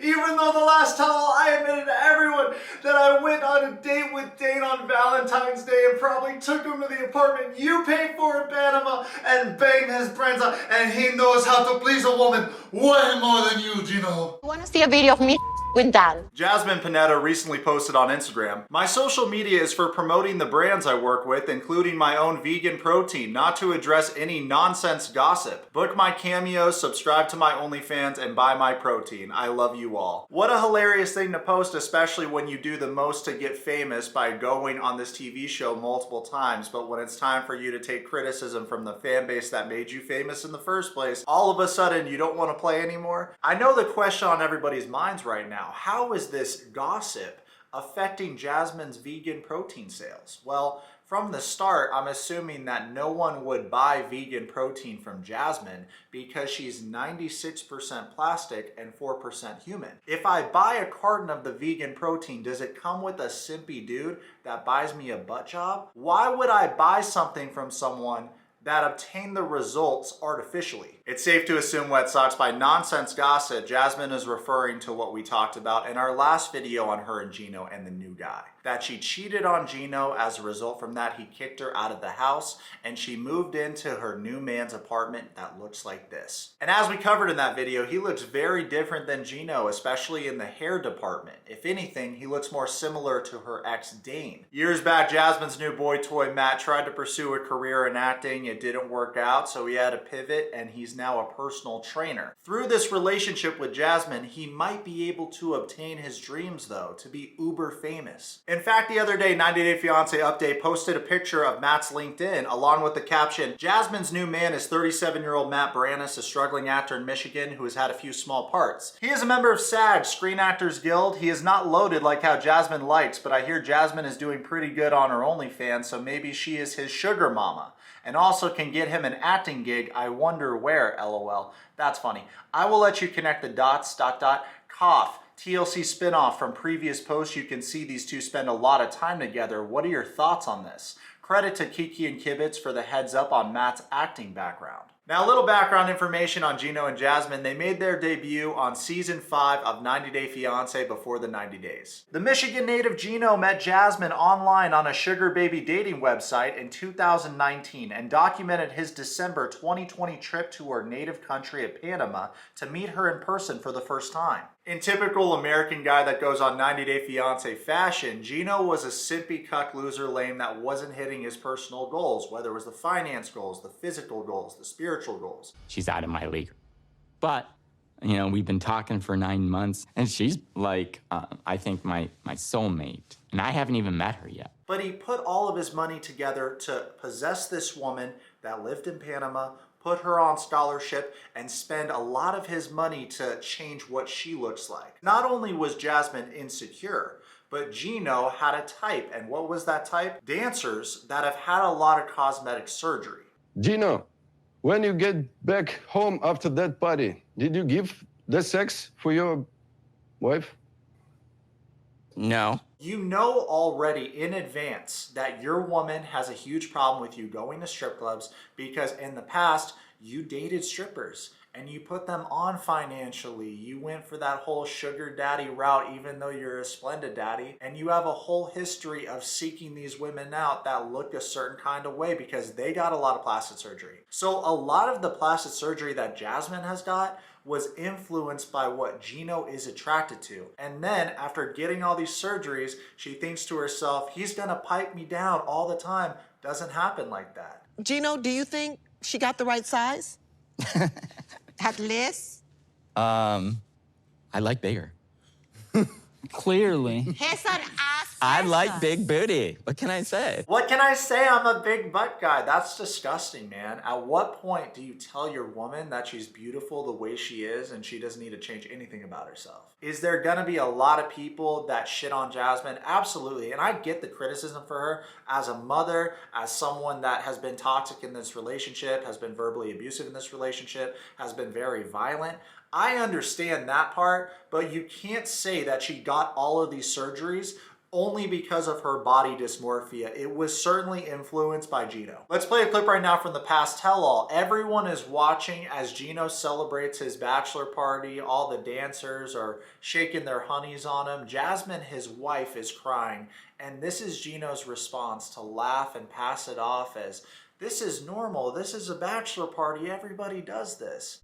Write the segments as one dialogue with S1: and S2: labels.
S1: Even though the last time I admitted to everyone that I went on a date with Dane on Valentine's Day and probably took him to the apartment you paid for in Panama and banged his brains out, and he knows how to please a woman way more than you, Gino.
S2: You want to see a video of me with Dan?
S1: Jasmine Pineda recently posted on Instagram, "My social media is for promoting the brands I work with, including my own vegan protein, not to address any nonsense gossip. Book my cameos, subscribe to my OnlyFans, and buy my protein. I love you all." What a hilarious thing to post, especially when you do the most to get famous by going on this TV show multiple times, but when it's time for you to take criticism from the fan base that made you famous in the first place, all of a sudden you don't want to play anymore? I know the question on everybody's minds right now: how is this gossip affecting Jasmine's vegan protein sales? Well, from the start, I'm assuming that no one would buy vegan protein from Jasmine because she's 96% plastic and 4% human. If I buy a carton of the vegan protein, does it come with a simpy dude that buys me a butt job? Why would I buy something from someone that obtain the results artificially? It's safe to assume, Wetsocks, by nonsense gossip, Jasmine is referring to what we talked about in our last video on her and Gino and the new guy. That she cheated on Gino. As a result from that, he kicked her out of the house and she moved into her new man's apartment that looks like this. And as we covered in that video, he looks very different than Gino, especially in the hair department. If anything, he looks more similar to her ex Dane. Years back, Jasmine's new boy toy Matt tried to pursue a career in acting. It didn't work out, so he had to pivot, and he's now a personal trainer. Through this relationship with Jasmine, he might be able to obtain his dreams though, to be uber famous. In fact, the other day, 90 Day Fiancé Update posted a picture of Matt's LinkedIn along with the caption, "Jasmine's new man is 37-year-old Matt Brannis, a struggling actor in Michigan who has had a few small parts. He is a member of SAG, Screen Actors Guild. He is not loaded like how Jasmine likes, but I hear Jasmine is doing pretty good on her OnlyFans, so maybe she is his sugar mama. And also can get him an acting gig. I wonder where, LOL. That's funny. I will let you connect the dots, ... Cough. TLC spinoff from previous posts. You can see these two spend a lot of time together. What are your thoughts on this? Credit to Kiki and Kibbitz for the heads up on Matt's acting background." Now, a little background information on Gino and Jasmine. They made their debut on season 5 of 90 Day Fiancé before the 90 days. The Michigan native Gino met Jasmine online on a sugar baby dating website in 2019 and documented his December 2020 trip to her native country of Panama to meet her in person for the first time. In typical American guy that goes on 90 Day Fiancé fashion, Gino was a simpy cuck loser lame that wasn't hitting his personal goals, whether it was the finance goals, the physical goals, the spiritual goals.
S3: She's out of my league. But, you know, we've been talking for 9 months, and she's like, I think my soulmate. And I haven't even met her yet.
S1: But he put all of his money together to possess this woman that lived in Panama, put her on scholarship, and spend a lot of his money to change what she looks like. Not only was Jasmine insecure, but Gino had a type. And what was that type? Dancers that have had a lot of cosmetic surgery.
S4: Gino, when you get back home after that party, did you give the sex for your wife?
S3: No.
S1: You know already in advance that your woman has a huge problem with you going to strip clubs because in the past you dated strippers and you put them on financially. You went for that whole sugar daddy route even though you're a splendid daddy, and you have a whole history of seeking these women out that look a certain kind of way because they got a lot of plastic surgery. So a lot of the plastic surgery that Jasmine has got was influenced by what Gino is attracted to. And then after getting all these surgeries, she thinks to herself, he's gonna pipe me down all the time. Doesn't happen like that.
S5: Gino, do you think she got the right size? At least?
S3: I like bigger.
S6: Clearly.
S5: He's an ass.
S3: I like big booty. What can I say?
S1: What can I say? I'm a big butt guy. That's disgusting, man. At what point do you tell your woman that she's beautiful the way she is and she doesn't need to change anything about herself? Is there gonna be a lot of people that shit on Jasmine? Absolutely. And I get the criticism for her as a mother, as someone that has been toxic in this relationship, has been verbally abusive in this relationship, has been very violent. I understand that part, but you can't say that she got all of these surgeries only because of her body dysmorphia. It was certainly influenced by Gino. Let's play a clip right now from the past tell-all. Everyone is watching as Gino celebrates his bachelor party. All the dancers are shaking their honeys on him. Jasmine, his wife, is crying. And this is Gino's response to laugh and pass it off as, this is normal. This is a bachelor party. Everybody does this.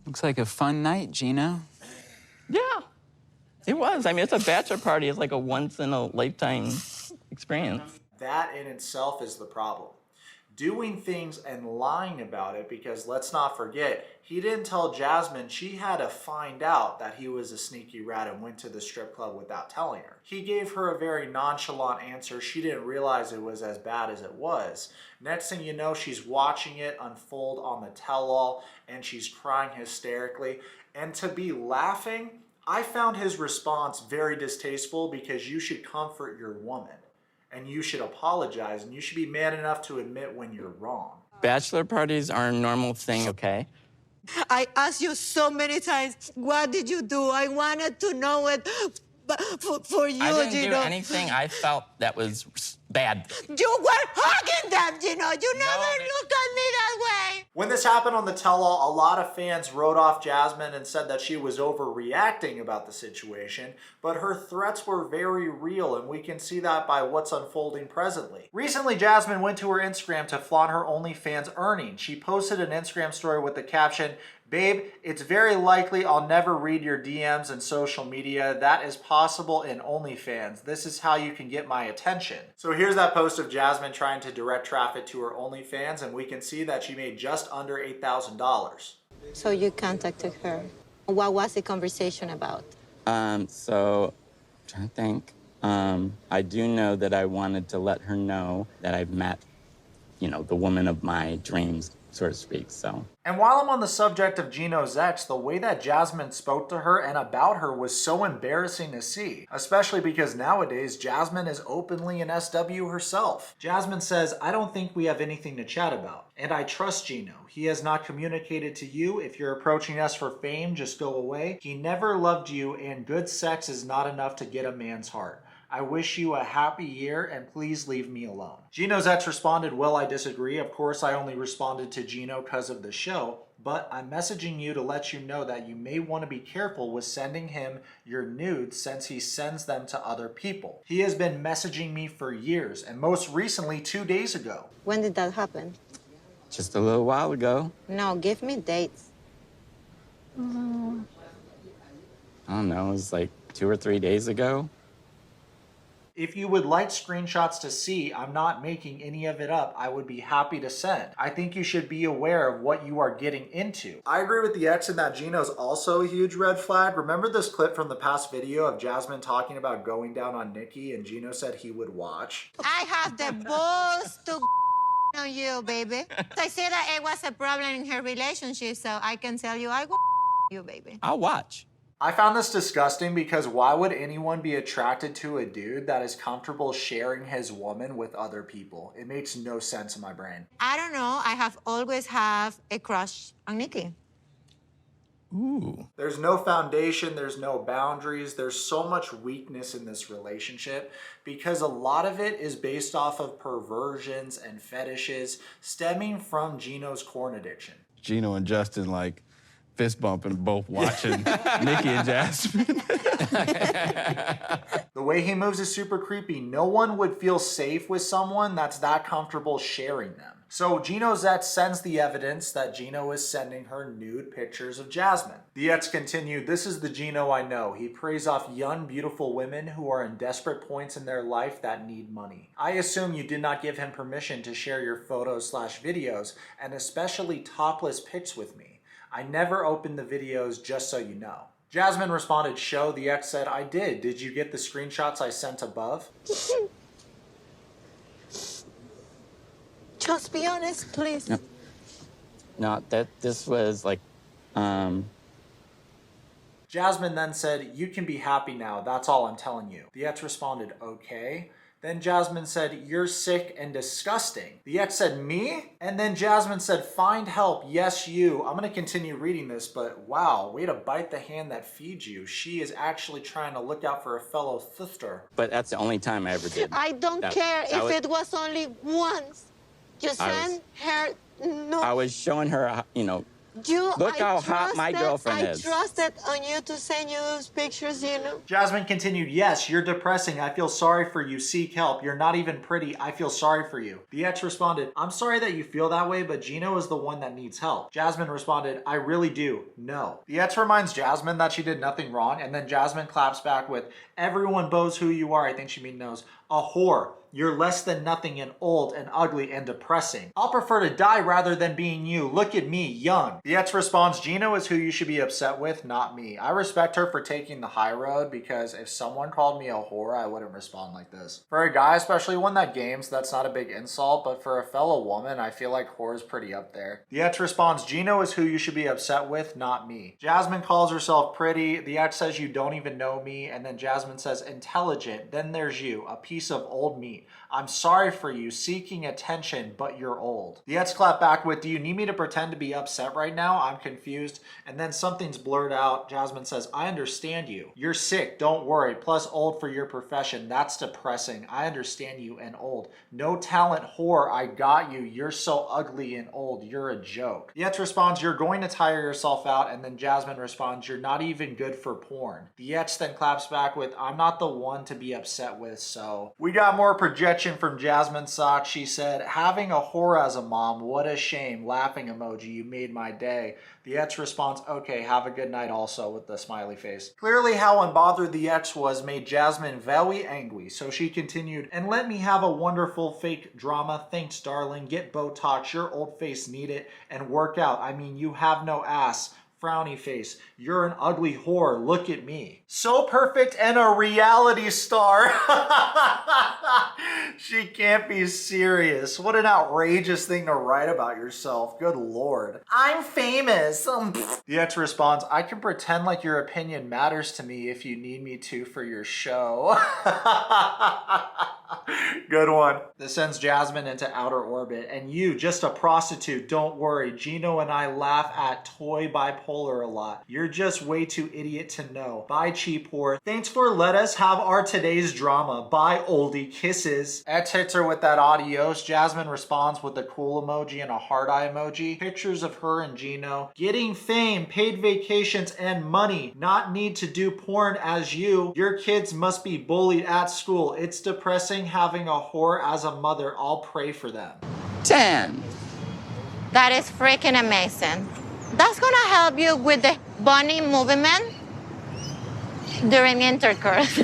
S6: Looks like a fun night, Gino.
S7: Yeah, it was. I mean, it's a bachelor party. It's like a once-in-a-lifetime experience.
S1: That in itself is the problem. Doing things and lying about it, because let's not forget, he didn't tell Jasmine. She had to find out that he was a sneaky rat and went to the strip club without telling her. He gave her a very nonchalant answer. She didn't realize it was as bad as it was. Next thing you know, she's watching it unfold on the tell-all and she's crying hysterically. And to be laughing, I found his response very distasteful, because you should comfort your woman. And you should apologize, and you should be man enough to admit when you're wrong.
S7: Bachelor parties are a normal thing, okay?
S5: I asked you so many times, what did you do? I wanted to know it. But for you,
S7: I didn't
S5: Gino.
S7: do anything I felt that was bad.
S5: You were hugging them, Gino. You never looked at me that way.
S1: When this happened on the tell-all, a lot of fans wrote off Jasmine and said that she was overreacting about the situation, but her threats were very real, and we can see that by what's unfolding presently. Recently, Jasmine went to her Instagram to flaunt her OnlyFans earnings. She posted an Instagram story with the caption, "Babe, it's very likely I'll never read your DMs and social media. That is possible in OnlyFans. This is how you can get my attention." So here's that post of Jasmine trying to direct traffic to her OnlyFans, and we can see that she made just under $8,000.
S2: So you contacted her. What was the conversation about?
S3: So, trying to think. I do know that I wanted to let her know that I've met, the woman of my dreams, so to speak, so.
S1: And while I'm on the subject of Gino's ex, the way that Jasmine spoke to her and about her was so embarrassing to see, especially because nowadays Jasmine is openly an SW herself. Jasmine says, "I don't think we have anything to chat about, and I trust Gino. He has not communicated to you. If you're approaching us for fame, just go away. He never loved you, and good sex is not enough to get a man's heart. I wish you a happy year, and please leave me alone." Gino's ex responded, "Well, I disagree. Of course, I only responded to Gino because of the show, but I'm messaging you to let you know that you may want to be careful with sending him your nudes since he sends them to other people. He has been messaging me for years, and most recently 2 days ago."
S2: When did that happen?
S3: Just a little while ago.
S2: No, give me dates.
S3: I don't know, it was like 2 or 3 days ago.
S1: If you would like screenshots to see, I'm not making any of it up, I would be happy to send. I think you should be aware of what you are getting into. I agree with the ex in that Gino's also a huge red flag. Remember this clip from the past video of Jasmine talking about going down on Nikki, and Gino said he would watch?
S2: I have the balls to on you, baby. I said that it was a problem in her relationship, so I can tell you I will you, baby.
S3: I'll watch.
S1: I found this disgusting because why would anyone be attracted to a dude that is comfortable sharing his woman with other people? It makes no sense in my brain.
S2: I don't know. I have always have a crush on Nikki.
S3: Ooh.
S1: There's no foundation, there's no boundaries, there's so much weakness in this relationship because a lot of it is based off of perversions and fetishes stemming from Gino's corn addiction.
S8: Gino and Justin like fist bumping, both watching Nikki and Jasmine.
S1: The way he moves is super creepy. No one would feel safe with someone that's that comfortable sharing them. So Gino's ex sends the evidence that Gino is sending her nude pictures of Jasmine. The ex continued, "This is the Gino I know. He preys off young, beautiful women who are in desperate points in their life that need money. I assume you did not give him permission to share your photos/videos, and especially topless pics with me. I never opened the videos, just so you know." Jasmine responded, "Show." The ex said, "I did. Did you get the screenshots I sent above?"
S2: Just be honest, please.
S3: No, this was like,
S1: Jasmine then said, "You can be happy now. That's all I'm telling you." The ex responded, "Okay." Then Jasmine said, "You're sick and disgusting." The ex said, "Me?" And then Jasmine said, "Find help, yes you." I'm gonna continue reading this, but wow, way to bite the hand that feeds you. She is actually trying to look out for a fellow sister.
S3: But that's the only time I ever did.
S5: I don't care if it was only once. You send her no.
S3: I was showing her, you know, look how hot my girlfriend is.
S5: I trusted on you to send you those pictures, you know.
S1: Jasmine continued, "Yes, you're depressing. I feel sorry for you. Seek help. You're not even pretty. I feel sorry for you." The ex responded, "I'm sorry that you feel that way, but Gino is the one that needs help." Jasmine responded, "I really do. No." The ex reminds Jasmine that she did nothing wrong, and then Jasmine claps back with, "Everyone bows who you are." I think she means knows. "A whore. You're less than nothing and old and ugly and depressing. I'll prefer to die rather than being you. Look at me, young." The ex responds, "Gino is who you should be upset with, not me. I respect her for taking the high road, because if someone called me a whore, I wouldn't respond like this. For a guy, especially one that games, that's not a big insult, but for a fellow woman, I feel like whore is pretty up there." The ex responds, "Gino is who you should be upset with, not me." Jasmine calls herself pretty. The ex says, "You don't even know me." And then Jasmine says, "Intelligent. Then there's you, a piece of old meat. I'm sorry for you, seeking attention, but you're old." The ex clapped back with, "Do you need me to pretend to be upset right now? I'm confused." And then something's blurred out. Jasmine says, "I understand you. You're sick, don't worry. Plus old for your profession. That's depressing. I understand you and old. No talent whore, I got you. You're so ugly and old. You're a joke." The ex responds, "You're going to tire yourself out." And then Jasmine responds, "You're not even good for porn." The ex then claps back with, "I'm not the one to be upset with, so." We got more projection from Jasmine Sock. She said, "Having a whore as a mom, what a shame. Laughing emoji, you made my day." The ex responds, "Okay, have a good night," also with the smiley face. Clearly how unbothered the ex was made Jasmine very angry, so she continued, "And let me have a wonderful fake drama. Thanks, darling. Get Botox, your old face need it, and work out. I mean, you have no ass. Frowny face. You're an ugly whore. Look at me." So perfect and a reality star. She can't be serious. What an outrageous thing to write about yourself. Good Lord. "I'm famous." The ex responds, "I can pretend like your opinion matters to me if you need me to for your show." Good one. This sends Jasmine into outer orbit. "And you, just a prostitute, don't worry. Gino and I laugh at toy bipolar a lot. You're just way too idiot to know. Bye, cheap whore. Thanks for let us have our today's drama. Bye, oldie. Kisses." Ex hits her with that adios. Jasmine responds with a cool emoji and a heart eye emoji. Pictures of her and Gino getting fame, paid vacations, and money. Not need to do porn as you. Your kids must be bullied at school. It's depressing having a whore as a mother. I'll pray for them.
S3: 10.
S2: That is freaking amazing. That's gonna help you with the bunny movement during intercourse.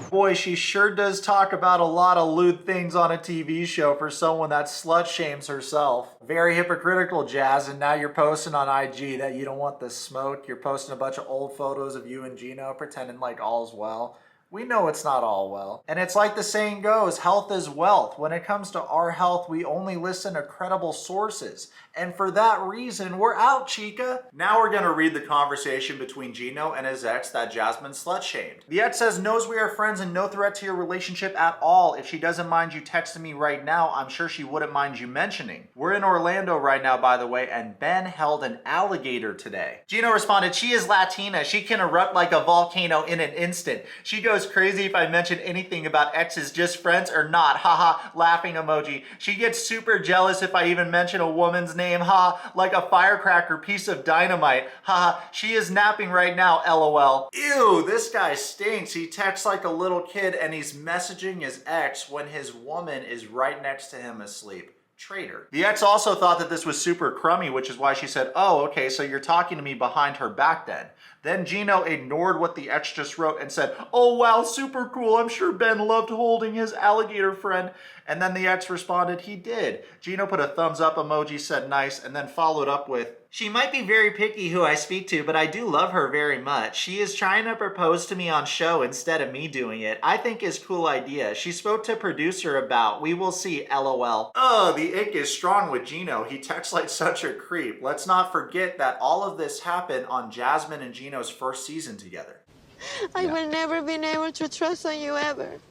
S1: Boy, she sure does talk about a lot of lewd things on a TV show for someone that slut shames herself. Very hypocritical, Jazz, and now you're posting on IG that you don't want the smoke. You're posting a bunch of old photos of you and Gino pretending like all's well. We know it's not all well. And it's like the saying goes, health is wealth. When it comes to our health, we only listen to credible sources. And for that reason, we're out, chica. Now we're gonna read the conversation between Gino and his ex that Jasmine slut-shamed. The ex says, "Knows we are friends and no threat to your relationship at all. If she doesn't mind you texting me right now, I'm sure she wouldn't mind you mentioning. We're in Orlando right now, by the way, and Ben held an alligator today." Gino responded, "She is Latina. She can erupt like a volcano in an instant. She goes crazy if I mention anything about exes, just friends or not. Haha, laughing emoji. She gets super jealous if I even mention a woman's name. Ha, like a firecracker piece of dynamite. Haha, she is napping right now, LOL. Ew, this guy stinks. He texts like a little kid and he's messaging his ex when his woman is right next to him asleep. Traitor. The ex also thought that this was super crummy, which is why she said, "Oh, okay, so you're talking to me behind her back then." Then Gino ignored what the ex just wrote and said, "Oh wow, super cool. I'm sure Ben loved holding his alligator friend." And then the ex responded, "He did." Gino put a thumbs up emoji, said nice, and then followed up with, "She might be very picky who I speak to, but I do love her very much. She is trying to propose to me on show instead of me doing it. I think is cool idea. She spoke to producer about. We will see, LOL. Oh, the ick is strong with Gino. He texts like such a creep. Let's not forget that all of this happened on Jasmine and Gino's first season together.
S5: I will never be able to trust on you ever.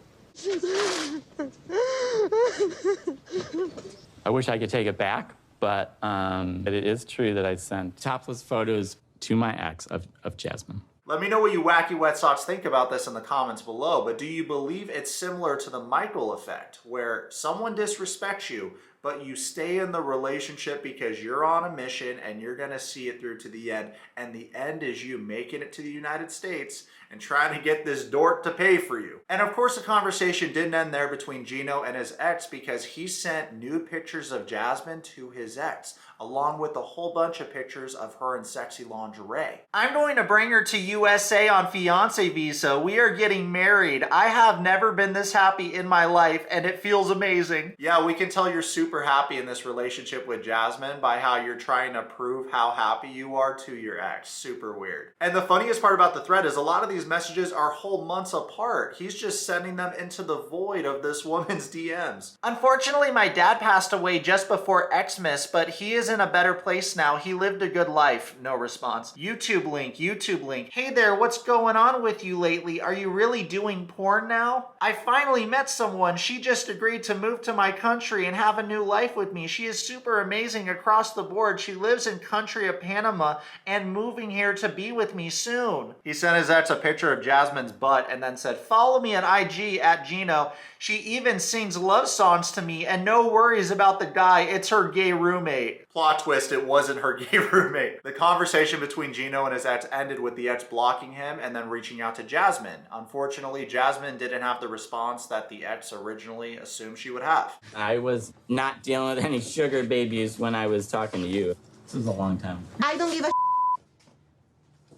S3: I wish I could take it back, but it is true that I sent topless photos to my ex of Jasmine.
S1: Let me know what you wacky wet socks think about this in the comments below, but do you believe it's similar to the Michael effect, where someone disrespects you, but you stay in the relationship because you're on a mission and you're gonna see it through to the end, and the end is you making it to the United States and trying to get this dork to pay for you. And of course the conversation didn't end there between Gino and his ex, because he sent nude pictures of Jasmine to his ex, along with a whole bunch of pictures of her in sexy lingerie. I'm going to bring her to USA on fiance visa. We are getting married. I have never been this happy in my life and it feels amazing. Yeah, we can tell you're super happy in this relationship with Jasmine by how you're trying to prove how happy you are to your ex. Super weird. And the funniest part about the thread is a lot of these messages are whole months apart. He's just sending them into the void of this woman's DMs. Unfortunately, my dad passed away just before Xmas, but he is in a better place now. He lived a good life. No response. YouTube link, YouTube link. Hey there, what's going on with you lately? Are you really doing porn now? I finally met someone. She just agreed to move to my country and have a new life with me. She is super amazing across the board. She lives in country of Panama and moving here to be with me soon. He sent his ex a picture of Jasmine's butt and then said, follow me at IG at Gino. She even sings love songs to me and no worries about the guy. It's her gay roommate. Plot twist, it wasn't her gay roommate. The conversation between Gino and his ex ended with the ex blocking him and then reaching out to Jasmine. Unfortunately, Jasmine didn't have the response that the ex originally assumed she would have.
S3: I was not dealing with any sugar babies when I was talking to you. This is a long time.
S2: I don't give a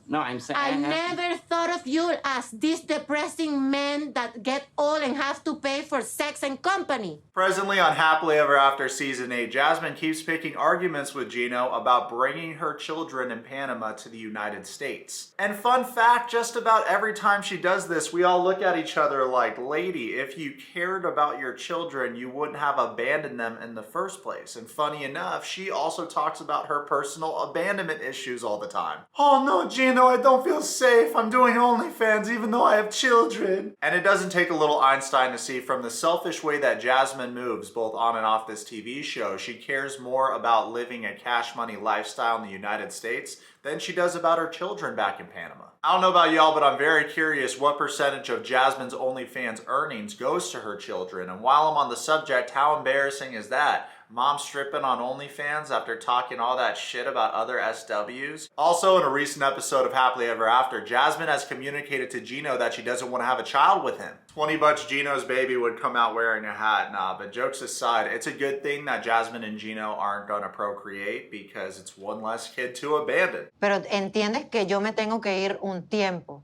S3: No, I'm saying
S2: I never thought of you as this depressing men that get old and have to pay for sex and company.
S1: Presently on Happily Ever After Season 8, Jasmine keeps picking arguments with Gino about bringing her children in Panama to the United States. And fun fact, just about every time she does this, we all look at each other like, lady, if you cared about your children, you wouldn't have abandoned them in the first place. And funny enough, she also talks about her personal abandonment issues all the time. Oh no, Gino, I don't feel safe. I'm doing OnlyFans even though I have children. And it doesn't take a little Einstein to see from the selfish way that Jasmine moves both on and off this TV show, she cares more about living a cash money lifestyle in the United States than she does about her children back in Panama. I don't know about y'all, but I'm very curious what percentage of Jasmine's OnlyFans earnings goes to her children. And while I'm on the subject, how embarrassing is that? Mom stripping on OnlyFans after talking all that shit about other SWs. Also, in a recent episode of Happily Ever After, Jasmine has communicated to Gino that she doesn't want to have a child with him. 20 bucks Gino's baby would come out wearing a hat. Nah, but jokes aside, it's a good thing that Jasmine and Gino aren't gonna procreate because it's one less kid to abandon.
S2: Pero entiendes que yo me tengo que ir un tiempo.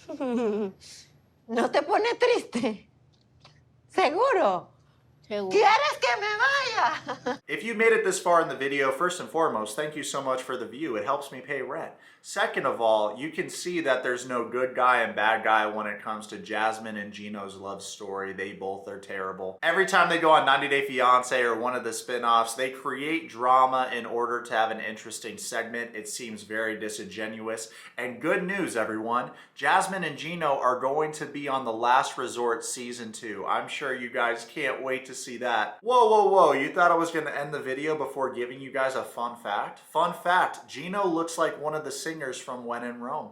S2: ¿No te pone triste? ¿Seguro? ¿Quieres que me vaya?
S1: If you made it this far in the video, first and foremost, thank you so much for the view. It helps me pay rent. Second of all, you can see that there's no good guy and bad guy when it comes to Jasmine and Gino's love story. They both are terrible. Every time they go on 90 Day Fiancé or one of the spin-offs, they create drama in order to have an interesting segment. It seems very disingenuous. And good news, everyone. Jasmine and Gino are going to be on The Last Resort Season 2. I'm sure you guys can't wait to see that. Whoa, whoa, whoa. You thought I was going to end the video before giving you guys a fun fact? Fun fact, Gino looks like one of the singers from When in Rome.